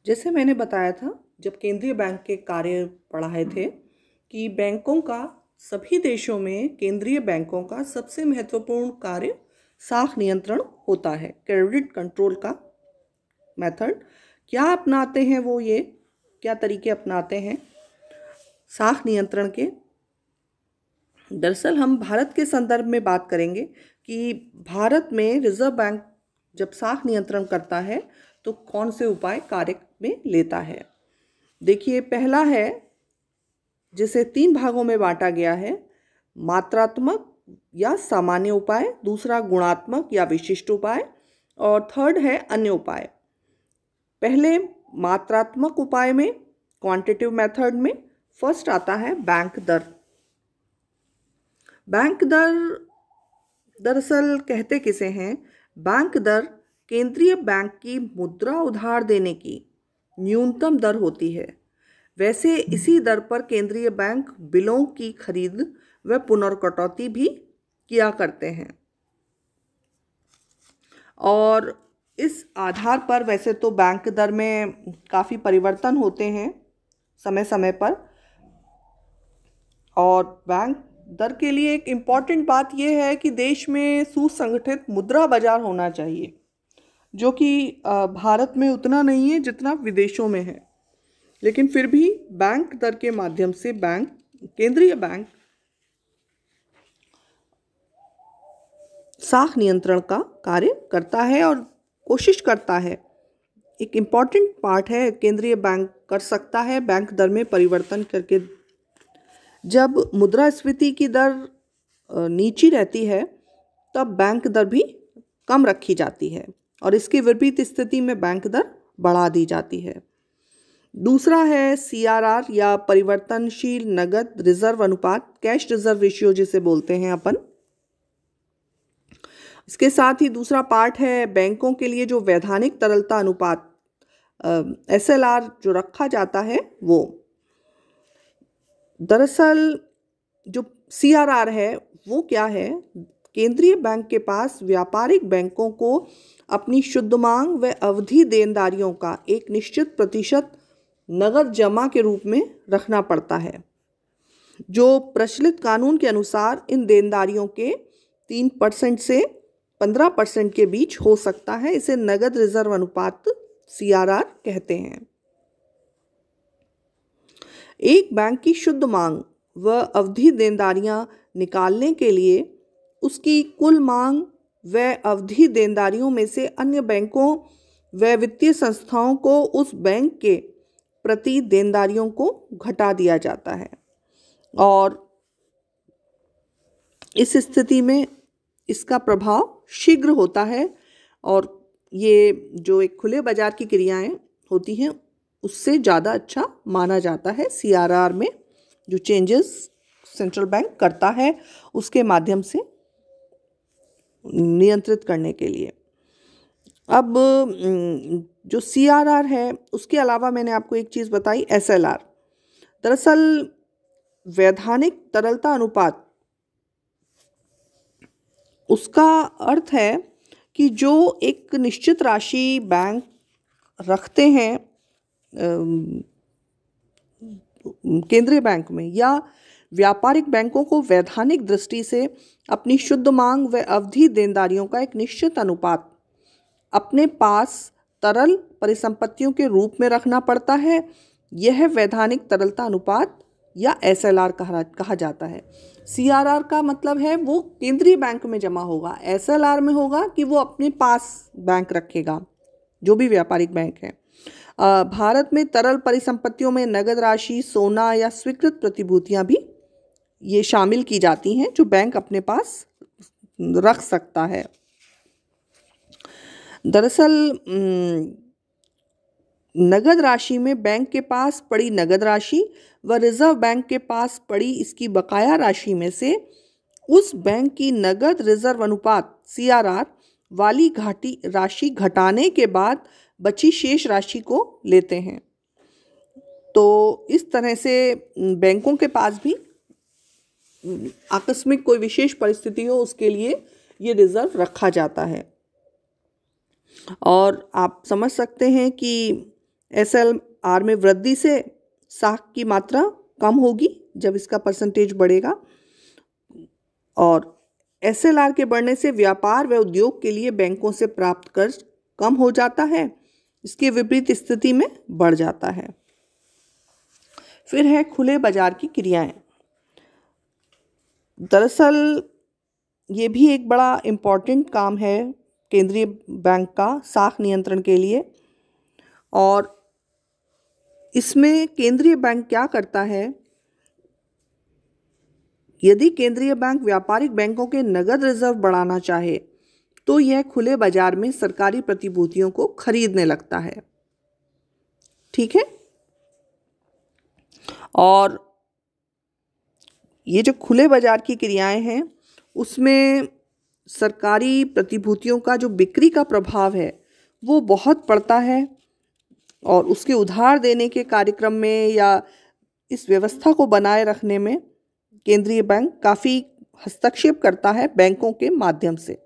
जैसे मैंने बताया था जब केंद्रीय बैंक के कार्य पढ़ाए थे कि बैंकों का सभी देशों में केंद्रीय बैंकों का सबसे महत्वपूर्ण कार्य साख नियंत्रण होता है, क्रेडिट कंट्रोल का मेथड। क्या अपनाते हैं वो, ये क्या तरीके अपनाते हैं साख नियंत्रण के? दरअसल हम भारत के संदर्भ में बात करेंगे कि भारत में रिजर्व बैंक जब साख नियंत्रण करता है तो कौन से उपाय कार्य में लेता है। देखिए, पहला है जिसे 3 भागों में बांटा गया है, मात्रात्मक या सामान्य उपाय, दूसरा गुणात्मक या विशिष्ट उपाय, और थर्ड है अन्य उपाय। पहले मात्रात्मक उपाय में, क्वांटिटिव मेथड में, फर्स्ट आता है बैंक दर। बैंक दर दरअसल कहते किसे हैं? बैंक दर केंद्रीय बैंक की मुद्रा उधार देने की न्यूनतम दर होती है। वैसे इसी दर पर केंद्रीय बैंक बिलों की खरीद व पुनर्कटौती भी किया करते हैं, और इस आधार पर वैसे तो बैंक दर में काफ़ी परिवर्तन होते हैं समय समय पर। और बैंक दर के लिए एक इम्पॉर्टेंट बात यह है कि देश में सुसंगठित मुद्रा बाजार होना चाहिए, जो कि भारत में उतना नहीं है जितना विदेशों में है। लेकिन फिर भी बैंक दर के माध्यम से केंद्रीय बैंक साख नियंत्रण का कार्य करता है और कोशिश करता है। एक इम्पॉर्टेंट पार्ट है, केंद्रीय बैंक कर सकता है बैंक दर में परिवर्तन करके। जब मुद्रास्फीति की दर नीची रहती है तब बैंक दर भी कम रखी जाती है, और इसके विपरीत स्थिति में बैंक दर बढ़ा दी जाती है। दूसरा है CRR या परिवर्तनशील नगद रिजर्व अनुपात, कैश रिजर्व रेशियो जिसे बोलते हैं अपन। इसके साथ ही दूसरा पार्ट है बैंकों के लिए जो वैधानिक तरलता अनुपात SLR जो रखा जाता है वो। दरअसल जो CRR है वो क्या है? केंद्रीय बैंक के पास व्यापारिक बैंकों को अपनी शुद्ध मांग व अवधि देनदारियों का एक निश्चित प्रतिशत नगद जमा के रूप में रखना पड़ता है, जो प्रचलित कानून के अनुसार इन देनदारियों के 3% से 15% के बीच हो सकता है। इसे नगद रिजर्व अनुपात CRR कहते हैं। एक बैंक की शुद्ध मांग व अवधि देनदारियां निकालने के लिए उसकी कुल मांग व अवधि देनदारियों में से अन्य बैंकों व वित्तीय संस्थाओं को उस बैंक के प्रति देनदारियों को घटा दिया जाता है, और इस स्थिति में इसका प्रभाव शीघ्र होता है, और ये जो एक खुले बाजार की क्रियाएं होती हैं उससे ज़्यादा अच्छा माना जाता है CRR में, जो चेंजेस सेंट्रल बैंक करता है उसके माध्यम से नियंत्रित करने के लिए। अब जो CRR है उसके अलावा मैंने आपको एक चीज़ बताई, SLR। दरअसल वैधानिक तरलता अनुपात, उसका अर्थ है कि जो एक निश्चित राशि बैंक रखते हैं केंद्रीय बैंक में, या व्यापारिक बैंकों को वैधानिक दृष्टि से अपनी शुद्ध मांग व अवधि देनदारियों का एक निश्चित अनुपात अपने पास तरल परिसंपत्तियों के रूप में रखना पड़ता है। यह वैधानिक तरलता अनुपात या SLR कहा जाता है। CRR का मतलब है वो केंद्रीय बैंक में जमा होगा, SLR में होगा कि वो अपने पास बैंक रखेगा, जो भी व्यापारिक बैंक है। भारत में तरल परिसंपत्तियों में नगद राशि, सोना या स्वीकृत प्रतिभूतियां भी ये शामिल की जाती हैं जो बैंक अपने पास रख सकता है। दरअसल नगद राशि में बैंक के पास पड़ी नगद राशि व रिजर्व बैंक के पास पड़ी इसकी बकाया राशि में से उस बैंक की नगद रिजर्व अनुपात CRR वाली घाटी राशि घटाने के बाद बची शेष राशि को लेते हैं। तो इस तरह से बैंकों के पास भी आकस्मिक कोई विशेष परिस्थिति हो उसके लिए ये रिजर्व रखा जाता है। और आप समझ सकते हैं कि SLR में वृद्धि से साख की मात्रा कम होगी जब इसका परसेंटेज बढ़ेगा, और SLR के बढ़ने से व्यापार व उद्योग के लिए बैंकों से प्राप्त कर्ज कम हो जाता है, इसके विपरीत स्थिति में बढ़ जाता है। फिर है खुले बाजार की क्रियाएं। दरअसल ये भी एक बड़ा इम्पॉर्टेंट काम है केंद्रीय बैंक का साख नियंत्रण के लिए, और इसमें केंद्रीय बैंक क्या करता है, यदि केंद्रीय बैंक व्यापारिक बैंकों के नगद रिजर्व बढ़ाना चाहे तो यह खुले बाजार में सरकारी प्रतिभूतियों को खरीदने लगता है। ठीक है, और ये जो खुले बाजार की क्रियाएं हैं उसमें सरकारी प्रतिभूतियों का जो बिक्री का प्रभाव है वो बहुत पड़ता है, और उसके उधार देने के कार्यक्रम में या इस व्यवस्था को बनाए रखने में केंद्रीय बैंक काफ़ी हस्तक्षेप करता है बैंकों के माध्यम से।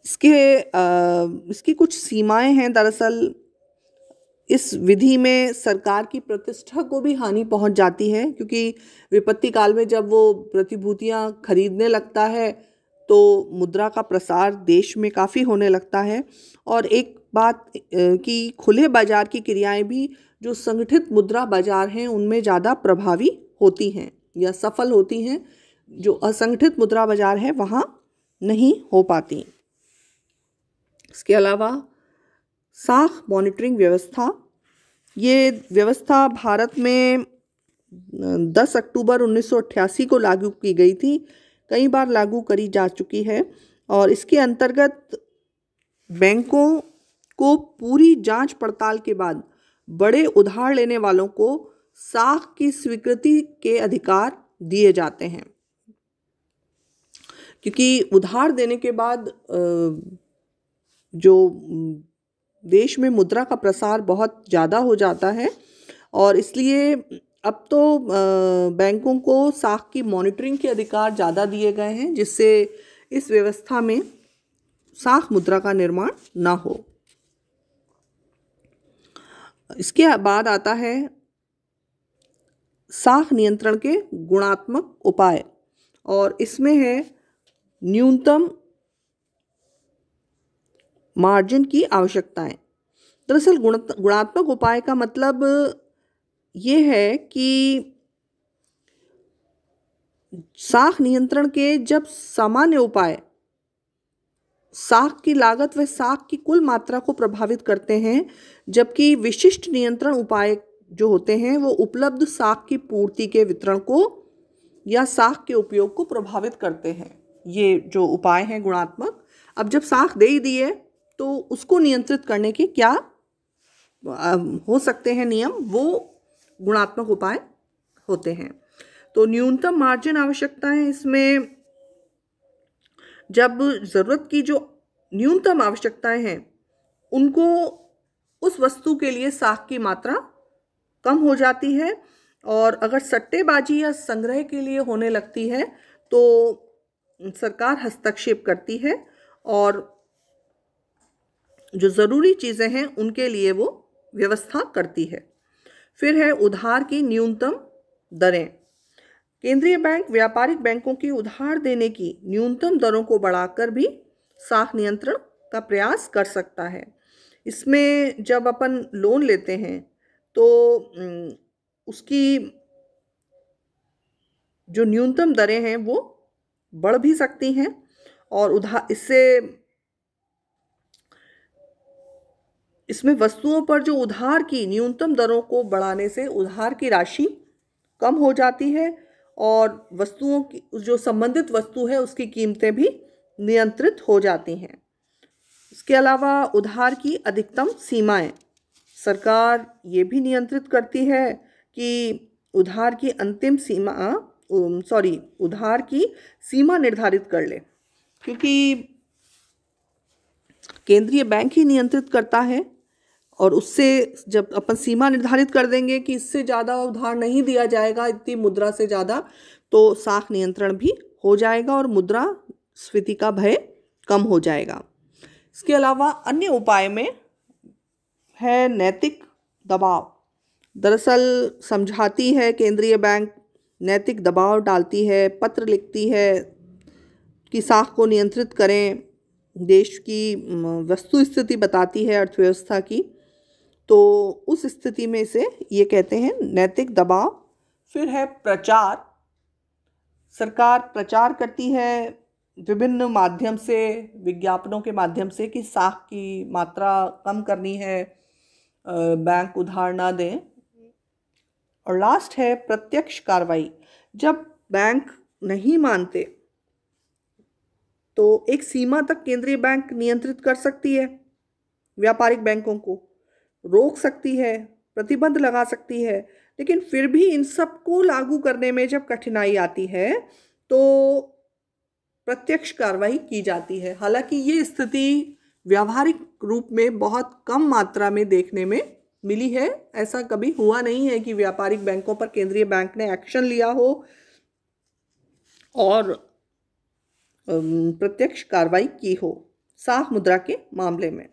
इसकी कुछ सीमाएं हैं। दरअसल इस विधि में सरकार की प्रतिष्ठा को भी हानि पहुंच जाती है, क्योंकि विपत्ति काल में जब वो प्रतिभूतियां खरीदने लगता है तो मुद्रा का प्रसार देश में काफ़ी होने लगता है। और एक बात कि खुले बाजार की क्रियाएं भी जो संगठित मुद्रा बाजार हैं उनमें ज़्यादा प्रभावी होती हैं या सफल होती हैं, जो असंगठित मुद्रा बाजार है वहाँ नहीं हो पाती। इसके अलावा साख मॉनिटरिंग व्यवस्था, ये व्यवस्था भारत में 10 अक्टूबर 1988 को लागू की गई थी, कई बार लागू करी जा चुकी है, और इसके अंतर्गत बैंकों को पूरी जांच पड़ताल के बाद बड़े उधार लेने वालों को साख की स्वीकृति के अधिकार दिए जाते हैं, क्योंकि उधार देने के बाद जो देश में मुद्रा का प्रसार बहुत ज़्यादा हो जाता है, और इसलिए अब तो बैंकों को साख की मॉनिटरिंग के अधिकार ज़्यादा दिए गए हैं, जिससे इस व्यवस्था में साख मुद्रा का निर्माण ना हो। इसके बाद आता है साख नियंत्रण के गुणात्मक उपाय, और इसमें है न्यूनतम मार्जिन की आवश्यकताएं। दरअसल गुणात्मक उपाय का मतलब ये है कि साख नियंत्रण के जब सामान्य उपाय साख की लागत व साख की कुल मात्रा को प्रभावित करते हैं, जबकि विशिष्ट नियंत्रण उपाय जो होते हैं वो उपलब्ध साख की पूर्ति के वितरण को या साख के उपयोग को प्रभावित करते हैं। ये जो उपाय हैं गुणात्मक, अब जब साख दे ही दी है तो उसको नियंत्रित करने के क्या हो सकते हैं नियम, वो गुणात्मक उपाय होते हैं। तो न्यूनतम मार्जिन आवश्यकता है, इसमें जब ज़रूरत की जो न्यूनतम आवश्यकताएं हैं उनको उस वस्तु के लिए साख की मात्रा कम हो जाती है, और अगर सट्टेबाजी या संग्रह के लिए होने लगती है तो सरकार हस्तक्षेप करती है, और जो ज़रूरी चीज़ें हैं उनके लिए वो व्यवस्था करती है। फिर है उधार की न्यूनतम दरें। केंद्रीय बैंक व्यापारिक बैंकों की उधार देने की न्यूनतम दरों को बढ़ाकर भी साख नियंत्रण का प्रयास कर सकता है। इसमें जब अपन लोन लेते हैं तो उसकी जो न्यूनतम दरें हैं वो बढ़ भी सकती हैं, और इसमें वस्तुओं पर जो उधार की न्यूनतम दरों को बढ़ाने से उधार की राशि कम हो जाती है, और वस्तुओं की जो संबंधित वस्तु है उसकी कीमतें भी नियंत्रित हो जाती हैं। इसके अलावा उधार की अधिकतम सीमाएं, सरकार ये भी नियंत्रित करती है कि उधार की सीमा निर्धारित कर ले, क्योंकि केंद्रीय बैंक ही नियंत्रित करता है, और उससे जब अपन सीमा निर्धारित कर देंगे कि इससे ज़्यादा उधार नहीं दिया जाएगा, इतनी मुद्रा से ज़्यादा, तो साख नियंत्रण भी हो जाएगा और मुद्रास्फीति का भय कम हो जाएगा। इसके अलावा अन्य उपाय में है नैतिक दबाव। दरअसल समझाती है केंद्रीय बैंक, नैतिक दबाव डालती है, पत्र लिखती है कि साख को नियंत्रित करें, देश की वस्तु स्थिति बताती है अर्थव्यवस्था की। तो उस स्थिति में से ये कहते हैं नैतिक दबाव। फिर है प्रचार। सरकार प्रचार करती है विभिन्न माध्यम से, विज्ञापनों के माध्यम से कि साख की मात्रा कम करनी है, बैंक उधार ना दें। और लास्ट है प्रत्यक्ष कार्रवाई। जब बैंक नहीं मानते तो एक सीमा तक केंद्रीय बैंक नियंत्रित कर सकती है, व्यापारिक बैंकों को रोक सकती है, प्रतिबंध लगा सकती है, लेकिन फिर भी इन सबको लागू करने में जब कठिनाई आती है तो प्रत्यक्ष कार्रवाई की जाती है। हालांकि ये स्थिति व्यावहारिक रूप में बहुत कम मात्रा में देखने में मिली है। ऐसा कभी हुआ नहीं है कि व्यापारिक बैंकों पर केंद्रीय बैंक ने एक्शन लिया हो और प्रत्यक्ष कार्रवाई की हो साख मुद्रा के मामले में।